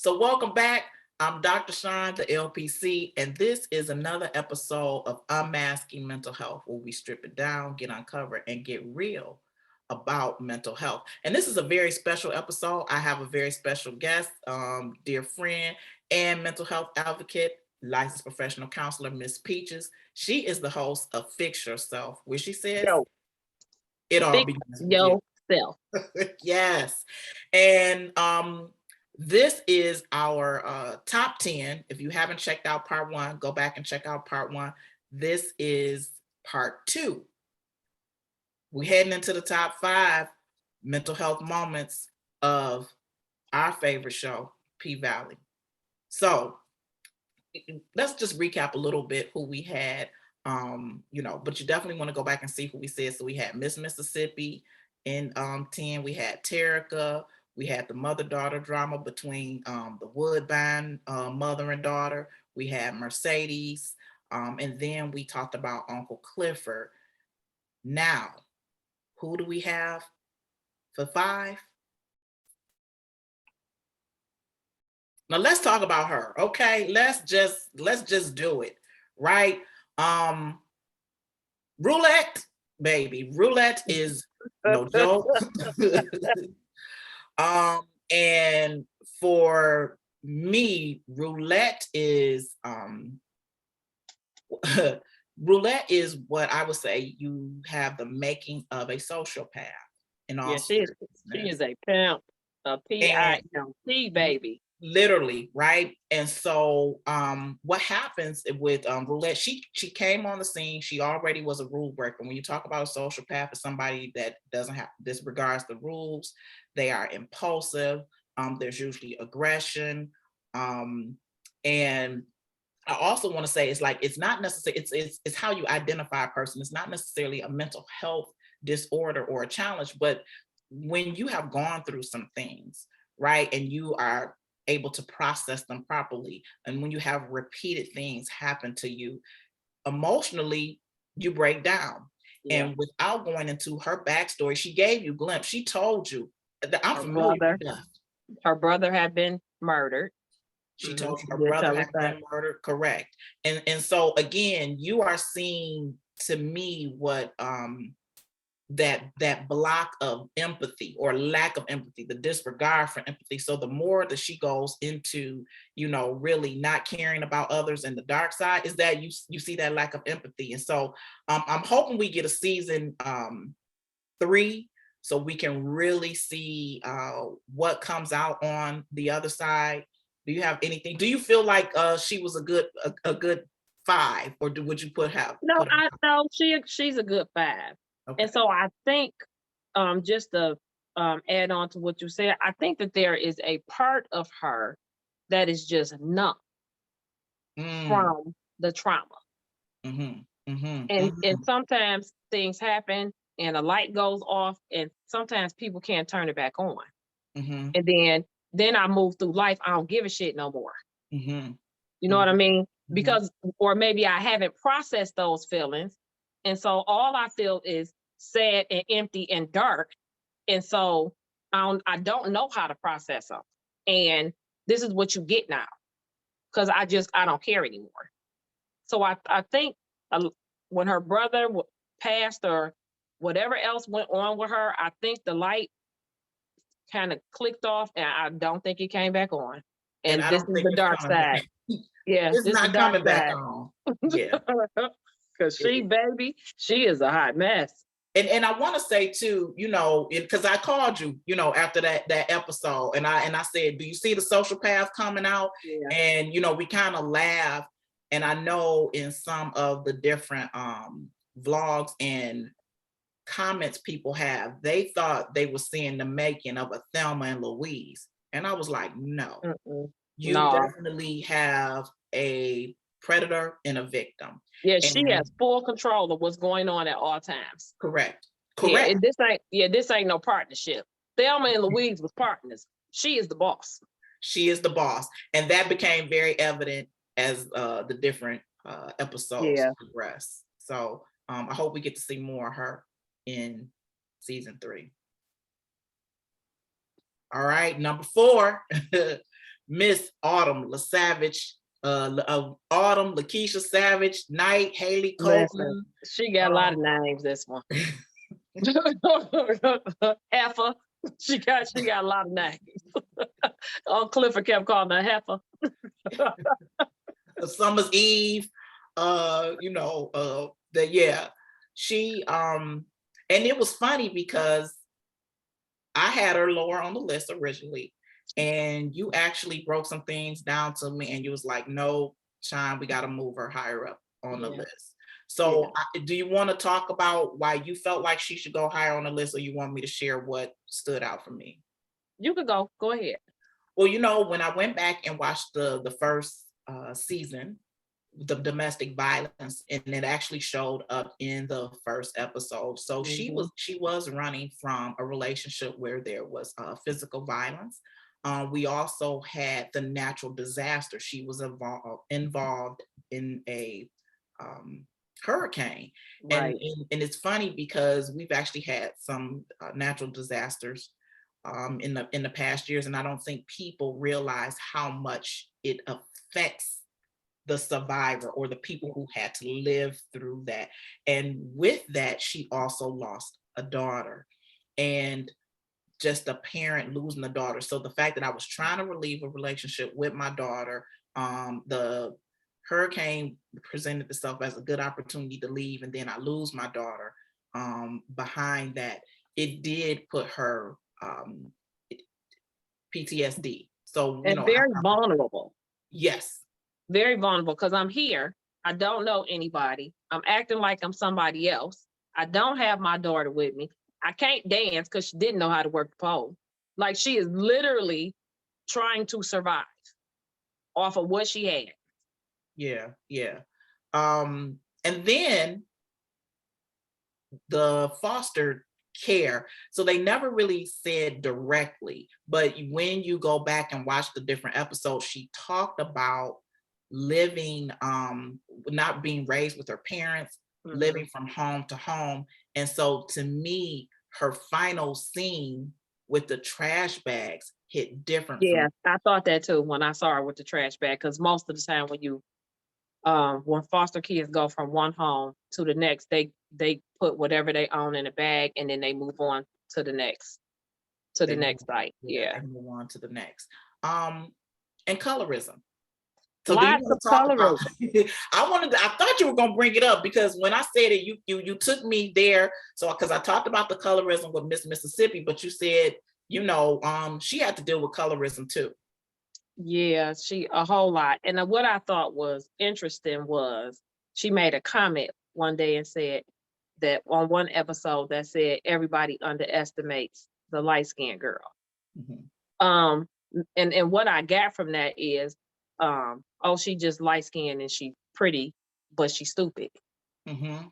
So welcome back. I'm Dr. Shawn, the LPC, and this is another episode of Unmasking Mental Health, where we strip it down, get uncovered, and get real about mental health. And this is a very special episode. I have a very special guest, dear friend and mental health advocate, licensed professional counselor, Miss Peaches. She is the host of Fix Yourself, where she says it all Fix begins with you. yourself. Yes. And this is our top 10. If you haven't checked out part 1, go back and check out part 1. This is part 2. We're heading into the top 5 mental health moments of our favorite show, P-Valley. So let's just recap a little bit who we had, but you definitely want to go back and see who we said. So we had Miss Mississippi in 10. We had Terica. We had the mother-daughter drama between the Woodbine mother and daughter. We had Mercedes. And then we talked about Uncle Clifford. Now, who do we have for 5? Now let's talk about her. Okay, let's just do it, right? Roulette, baby. Roulette is no joke. And for me, roulette is roulette is what I would say you have the making of a sociopath in all she is a pimp, a PIMP, baby. Literally, right? And so what happens with roulette, she came on the scene, she already was a rule breaker. When you talk about a sociopath, it's somebody that doesn't have disregards the rules, they are impulsive, there's usually aggression, and I also want to say it's not necessarily, it's how you identify a person. It's not necessarily a mental health disorder or a challenge, but when you have gone through some things, right, and you are able to process them properly, and when you have repeated things happen to you emotionally, you break down. Yeah. And without going into her backstory, she gave you a glimpse. She told you that I'm familiar with that. Her brother had been murdered. She told you her brother had been murdered, correct. And so again, you are seeing, to me, what that block of empathy or lack of empathy, the disregard for empathy. So the more that she goes into, really not caring about others in the dark side, is that you see that lack of empathy. And so I'm hoping we get a season 3, so we can really see what comes out on the other side. Do you have anything? Do you feel like she was a good 5, or would you put her? No, I know she's a good 5. Okay. And so I think, just to add on to what you said, I think that there is a part of her that is just numb from the trauma. And sometimes things happen and a light goes off, and sometimes people can't turn it back on. And then I move through life, I don't give a shit no more. You know what I mean? Because, or maybe I haven't processed those feelings. And so all I feel is sad and empty and dark. And so I don't know how to process them. And this is what you get now, because I don't care anymore. So I think when her brother passed or whatever else went on with her, I think the light kind of clicked off, and I don't think it came back on. And this is the dark side. Yeah, it's not coming back on. Yeah. Because she is a hot mess. And I want to say too, because I called you, after that episode, and I said, do you see the sociopath coming out? Yeah. And we kind of laughed. And I know in some of the different vlogs and comments people have, they thought they were seeing the making of a Thelma and Louise. And I was like, no, you definitely have a predator and a victim. Yeah, she has full control of what's going on at all times. Correct. Yeah, this ain't no partnership. Thelma and Louise was partners. She is the boss. She is the boss. And that became very evident as the different episodes progress. So I hope we get to see more of her in season 3. All right, number 4. Miss Autumn LaSavage, Autumn, Lakeisha Savage, Knight, Haley Copeland. She got a lot of names, this one. Heifer. She got a lot of names. Clifford kept calling her Heifer. Summer's Eve, she and it was funny because I had her lower on the list originally, and you actually broke some things down to me, and you was like, no, Shawn, we got to move her higher up on the list. So do you want to talk about why you felt like she should go higher on the list, or you want me to share what stood out for me? You could go ahead. Well, when I went back and watched the first season, the domestic violence, and it actually showed up in the first episode. So she was running from a relationship where there was physical violence. We also had the natural disaster. She was involved in a hurricane, right. and it's funny because we've actually had some natural disasters in the past years, and I don't think people realize how much it affects the survivor or the people who had to live through that. And with that, she also lost a daughter, and just a parent losing a daughter. So the fact that I was trying to relieve a relationship with my daughter, the hurricane presented itself as a good opportunity to leave, and then I lose my daughter. Behind that, it did put her PTSD. So and very vulnerable. Yes. Very vulnerable, because I'm here. I don't know anybody. I'm acting like I'm somebody else. I don't have my daughter with me. I can't dance because she didn't know how to work the pole. Like, she is literally trying to survive off of what she had. Yeah. And then the foster care. So they never really said directly, but when you go back and watch the different episodes, she talked about living, not being raised with her parents, living from home to home. And so to me, her final scene with the trash bags hit different. Yeah, I thought that too when I saw her with the trash bag, because most of the time when foster kids go from one home to the next, they put whatever they own in a bag, and then they move on to the next site. Yeah. They move on to the next. And colorism. So lots of colorism. I thought you were going to bring it up, because when I said it, you took me there. So, because I talked about the colorism with Miss Mississippi, but you said, she had to deal with colorism too. Yeah, a whole lot. And what I thought was interesting was she made a comment one day and said that on one episode that said everybody underestimates the light-skinned girl. And what I got from that is, she just light-skinned and she pretty, but she's stupid. You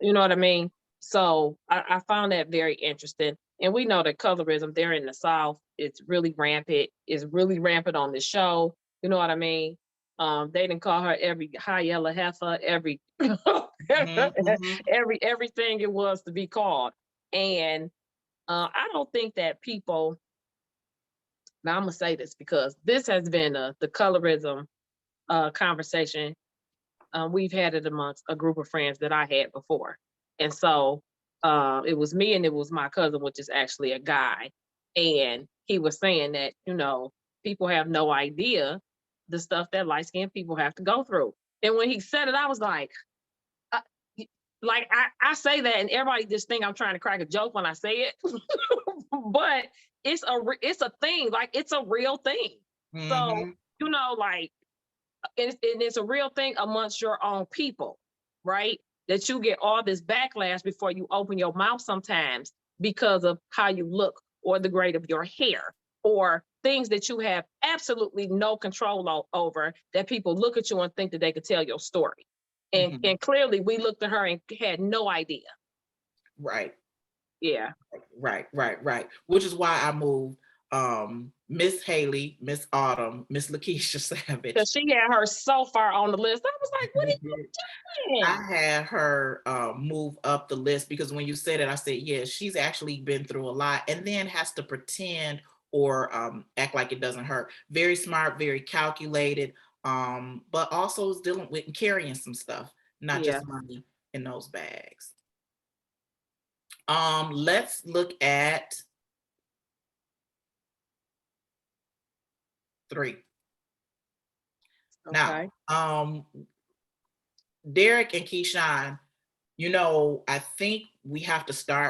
know what I mean? So I found that very interesting. And we know that colorism there in the South, it's really rampant. It's really rampant on the show. You know what I mean? They didn't call her every high yellow heifer, every everything it was to be called. And I don't think that people. Now I'm gonna say this because this has been the colorism conversation. We've had it amongst a group of friends that I had before. And so it was me and it was my cousin, which is actually a guy. And he was saying that, people have no idea the stuff that light-skinned people have to go through. And when he said it, I was like I say that and everybody just think I'm trying to crack a joke when I say it. But it's a thing, like it's a real thing. So, and it's a real thing amongst your own people, right? That you get all this backlash before you open your mouth sometimes because of how you look or the grade of your hair or things that you have absolutely no control over, that people look at you and think that they could tell your story. And clearly we looked at her and had no idea. Right. Yeah. Right. Which is why I moved Miss Haley, Miss Autumn, Miss Lakeisha Savage. Because she had her so far on the list. I was like, what are you doing? I had her move up the list because when you said it, I said, yeah, she's actually been through a lot and then has to pretend or act like it doesn't hurt. Very smart, very calculated, but also is dealing with and carrying some stuff, not Yeah. just money in those bags. Let's look at 3. Okay. Now, Derek and Keyshawn, I think we have to start